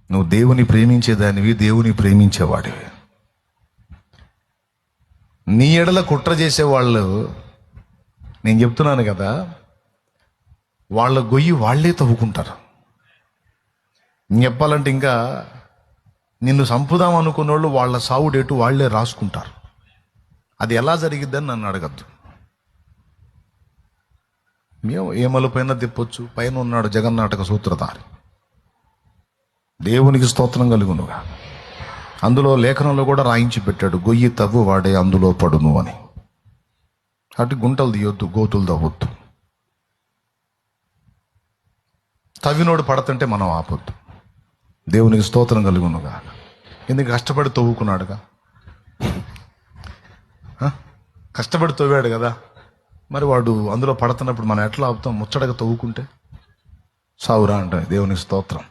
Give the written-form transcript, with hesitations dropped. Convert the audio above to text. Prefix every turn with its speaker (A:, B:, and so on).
A: నువ్వు దేవుని ప్రేమించేదానివి, దేవుని ప్రేమించేవాడివి. నీ ఎడల కుట్ర చేసేవాళ్ళు, నేను చెప్తున్నాను కదా, వాళ్ళ గొయ్యి వాళ్ళే తవ్వుకుంటారు. చెప్పాలంటే ఇంకా నిన్ను చంపుదాం అనుకున్న వాళ్ళు వాళ్ళ సావు డేటు వాళ్లే రాసుకుంటారు. అది ఎలా జరిగిద్దని నన్ను అడగద్దు. మేము ఏమలపైన తిప్పొచ్చు, పైన ఉన్నాడు జగన్నాటక సూత్రధారి. దేవునికి స్తోత్రం కలుగునుగా. అందులో లేఖనంలో కూడా రాయించి పెట్టాడు, గొయ్యి తవ్వు వాడే అందులో పడును అని. అటు గుంటలు తీయొద్దు, గోతులు తవ్వొద్దు. తవ్వినోడు పడతంటే మనం ఆపొద్దు. దేవునికి స్తోత్రం కలుగునుగా. ఎందుకు కష్టపడి తవ్వుకున్నాడుగా, కష్టపడి తవ్వాడు కదా, మరి వాడు అందులో పడుతున్నప్పుడు మనం ఎట్లా ఆపుతాం? ముచ్చటగా తవ్వుకుంటే సావురా అంటే. దేవునికి స్తోత్రం.